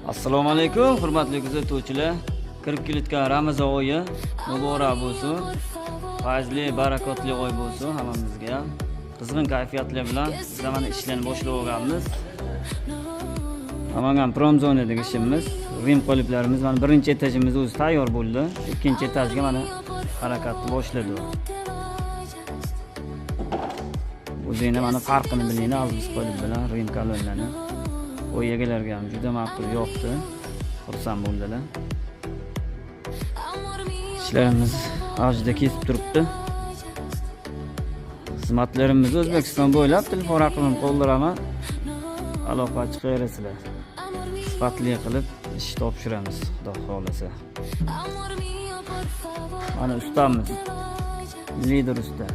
Assalomu alaykum, hurmatli kuzatuvchilar. Kirib kelayotgan Ramazon oyi muborak bo'lsin. Fazli, barakotli oy bo'lsin hammamizga ham. Qizg'in kayfiyatlar bilan zaman ishlarni boshlab olganmiz. Namangan Promzonadagi ishimiz, Rim qoliplarimiz mana birinchi etajimiz o'zi tayyor bo'ldi. Ikkinchi etajga mana harakatni boshladi. O'zingizlar mana farqini bilinglar, aziz qolip bilan Rim kolonlari. Oy egalariga ham juda ma'qul yoqdi. Xursand bo'ldilar. Ishlarimiz avjida kesib turibdi. Xizmatlarimiz O'zbekiston bo'ylab telefon raqamimni qo'ldiraman. Aloqachi qilasizlar. Sifatli qilib ish topshiramiz, xudo xolasa. Mana ustamiz. Lider usta.